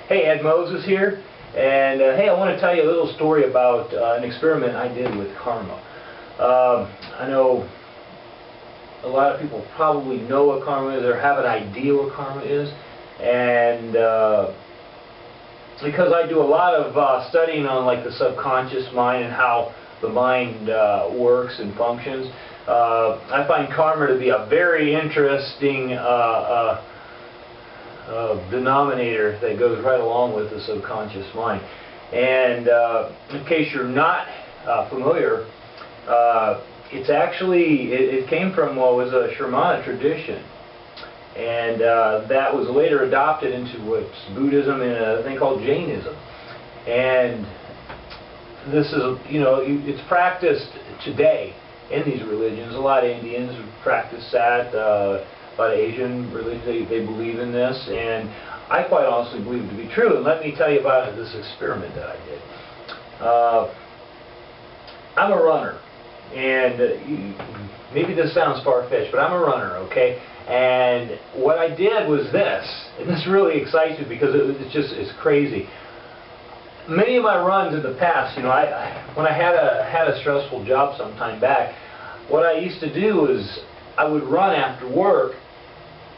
Hey, Ed Moses here, and hey, I want to tell you a little story about an experiment I did with karma. I know a lot of people probably know what karma is or have an idea what karma is, and because I do a lot of studying on like the subconscious mind and how the mind works and functions, I find karma to be a very interesting denominator that goes right along with the subconscious mind. And in case you're not familiar, it's actually, it came from what was a Shramana tradition, and that was later adopted into what's Buddhism and a thing called Jainism. And this is, you know, it's practiced today in these religions. A lot of Indians practice that. A lot of Asian religions, they believe in this, and I quite honestly believe it to be true. And let me tell you about this experiment that I did. I'm a runner, and maybe this sounds far-fetched, but I'm a runner, okay? And what I did was this, and this really excites me because it's crazy. Many of my runs in the past, you know, when I had a stressful job some time back, what I used to do is I would run after work.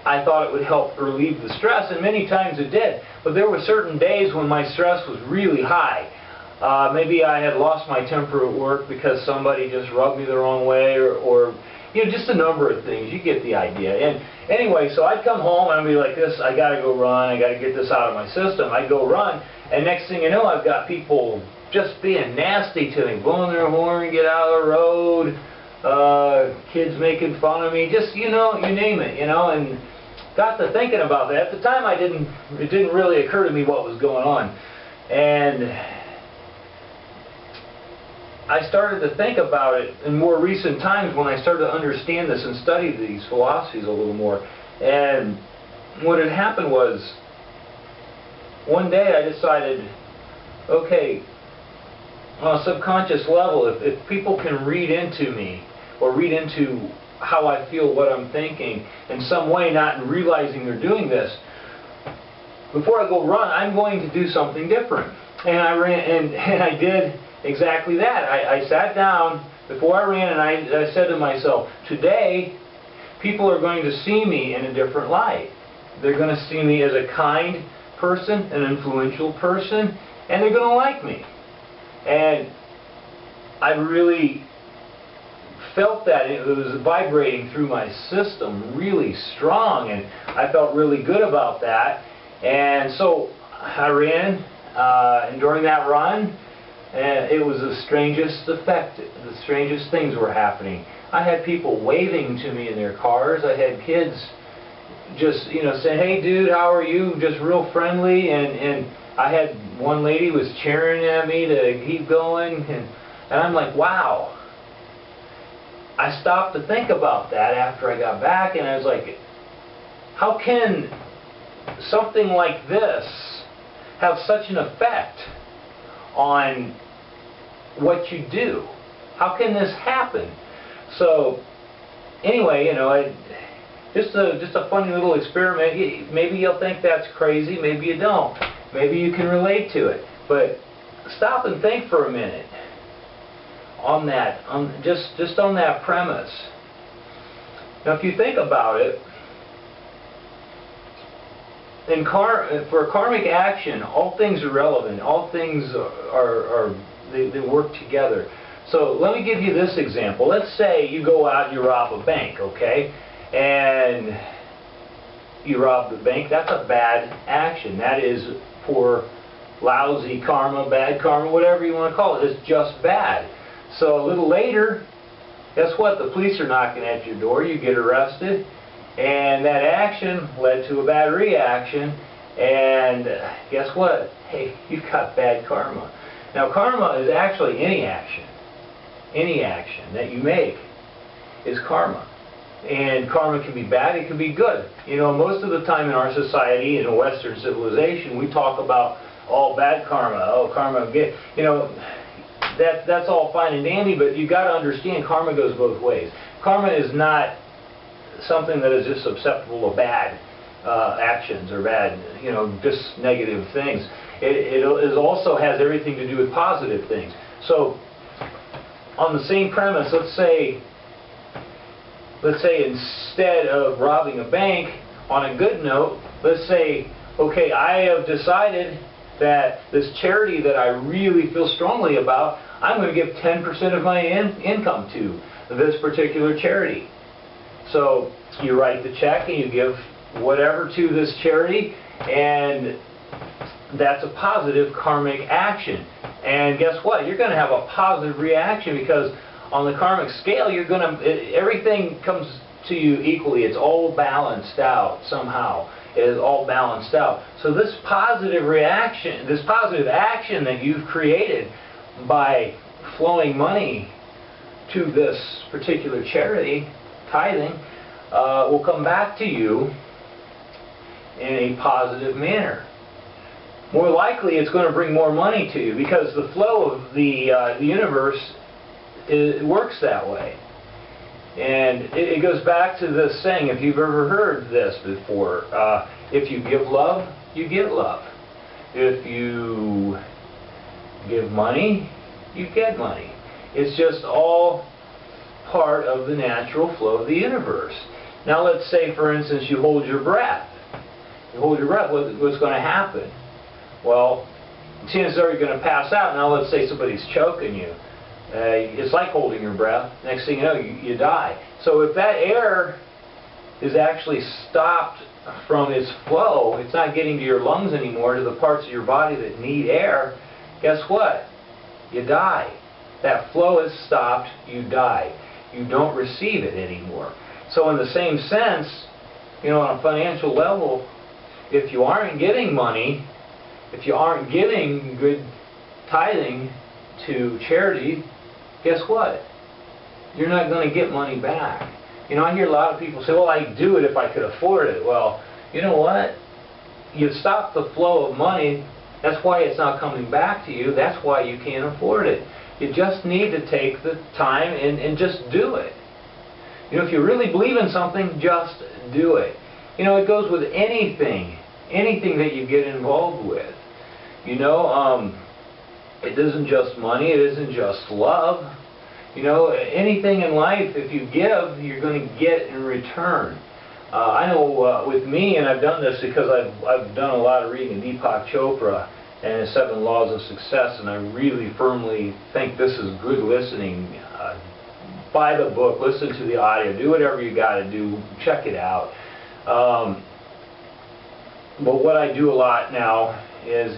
I thought it would help relieve the stress, and many times it did. But there were certain days when my stress was really high. Maybe I had lost my temper at work because somebody just rubbed me the wrong way, or you know, just a number of things. You get the idea. And anyway, so I'd come home and I'd be like this, I got to go run, I got to get this out of my system. I'd go run, and next thing you know, I've got people just being nasty to me, blowing their horn, get out of the road, kids making fun of me, just, you know, you name it, you know. And got to thinking about that. At the time, it didn't really occur to me what was going on. And I started to think about it in more recent times when I started to understand this and study these philosophies a little more. And what had happened was, one day I decided, okay, on a subconscious level, if people can read into me or read into how I feel, what I'm thinking in some way, not realizing they're doing this, before I go run, I'm going to do something different. And I ran, and I did exactly that. I sat down before I ran, and I said to myself, today people are going to see me in a different light. They're going to see me as a kind person, an influential person, and they're going to like me. And I really felt that it was vibrating through my system really strong, and I felt really good about that. And so I ran, and during that run, it was the strangest effect. The strangest things were happening. I had people waving to me in their cars. I had kids just, you know, saying, "Hey dude, how are you?" Just real friendly. And I had one lady was cheering at me to keep going, and I'm like, wow. I stopped to think about that after I got back, and I was like, how can something like this have such an effect on what you do? How can this happen? So anyway, you know, just a funny little experiment. Maybe you'll think that's crazy, maybe you don't. Maybe you can relate to it. But stop and think for a minute on that, just on that premise. Now, if you think about it, for karmic action, all things are relevant. All things they work together. So let me give you this example. Let's say you go out and you rob a bank, okay? And you rob the bank. That's a bad action. That is poor, lousy karma, bad karma, whatever you want to call it. It's just bad. So a little later, guess what? The police are knocking at your door. You get arrested. And that action led to a bad reaction. And guess what? Hey, you've got bad karma. Now, karma is actually any action. Any action that you make is karma. And karma can be bad, it can be good. You know, most of the time in our society, in Western civilization, we talk about all bad karma. Oh, karma, you know, that's all fine and dandy, but you got to understand karma goes both ways. Karma is not something that is just susceptible to bad. actions or bad, just negative things. It also has everything to do with positive things. So on the same premise, let's say instead of robbing a bank, on a good note, let's say, okay, I have decided that this charity that I really feel strongly about, I'm going to give 10% of my income to this particular charity. So you write the check and you give whatever to this charity, and that's a positive karmic action. And guess what? You're going to have a positive reaction, because on the karmic scale, everything comes to you equally. It's all balanced out somehow. It is all balanced out. So this positive reaction, this positive action that you've created by flowing money to this particular charity, tithing, will come back to you in a positive manner. More likely it's going to bring more money to you, because the flow of the universe works that way. And it goes back to this saying, if you've ever heard this before, if you give love, you get love. If you give money, you get money. It's just all part of the natural flow of the universe. Now let's say, for instance, you hold your breath. You hold your breath, what's going to happen? Well, chances are you're going to pass out. Now let's say somebody's choking you. It's like holding your breath. Next thing you know, you die. So if that air is actually stopped from its flow, it's not getting to your lungs anymore, to the parts of your body that need air, guess what? You die. That flow is stopped, you die. You don't receive it anymore. So in the same sense, on a financial level, if you aren't getting money, if you aren't giving good tithing to charity, guess what? You're not going to get money back. I hear a lot of people say, well, I'd do it if I could afford it. Well, you know what? You stop the flow of money. That's why it's not coming back to you. That's why you can't afford it. You just need to take the time and just do it. If you really believe in something, just do it. It goes with anything that you get involved with. It isn't just money, it isn't just love. Anything in life, if you give, you're going to get in return. I know with me, and I've done this because I've done a lot of reading of Deepak Chopra and his 7 Laws of Success, and I really firmly think this is good listening. Buy the book, listen to the audio, do whatever you got to do, check it out. But what I do a lot now is,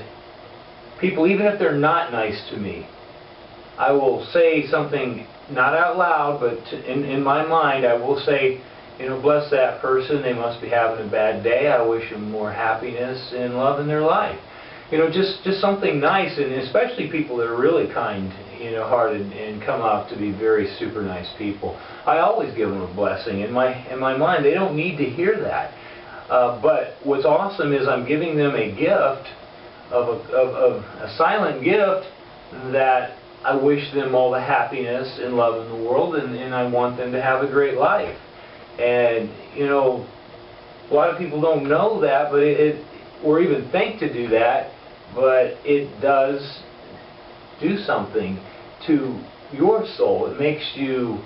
people, even if they're not nice to me, I will say something, not out loud, but in my mind, I will say, bless that person, they must be having a bad day, I wish them more happiness and love in their life. Just something nice, and especially people that are really kind-hearted and come out to be very super nice people. I always give them a blessing. In my mind, they don't need to hear that. But what's awesome is I'm giving them a gift, of a silent gift, that I wish them all the happiness and love in the world, and I want them to have a great life. And a lot of people don't know that, but or even think to do that, but it does do something to your soul. It makes you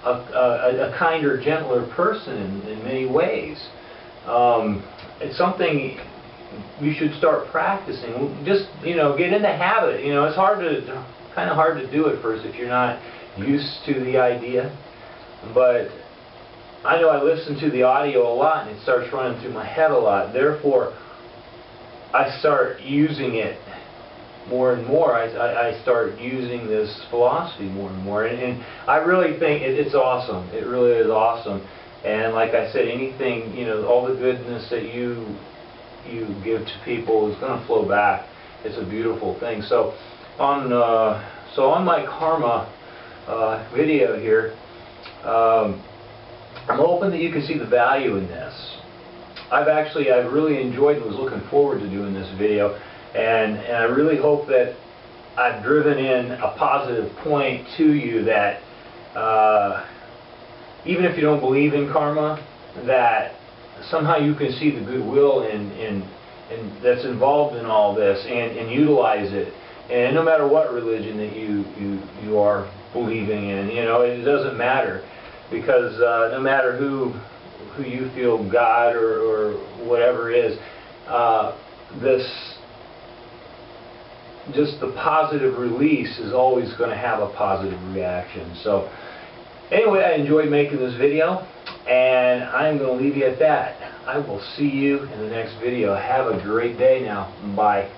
a kinder, gentler person in many ways. It's something you should start practicing. Just get in the habit. It's kind of hard to do at first if you're not used to the idea. But I know I listen to the audio a lot, and it starts running through my head a lot. Therefore, I start using it more and more. I start using this philosophy more and more, and I really think it's awesome. It really is awesome. And like I said, anything, all the goodness that you give to people is going to flow back. It's a beautiful thing. So on my karma video here, I'm hoping that you can see the value in this. I've really enjoyed and was looking forward to doing this video, and I really hope that I've driven in a positive point to you that even if you don't believe in karma, that somehow you can see the goodwill and that's involved in all this and utilize it. And no matter what religion that you are believing in, you know, it doesn't matter, because no matter who you feel God or whatever is, this just the positive release is always going to have a positive reaction. So anyway, I enjoyed making this video, and I'm going to leave you at that. I will see you in the next video. Have a great day now. Bye.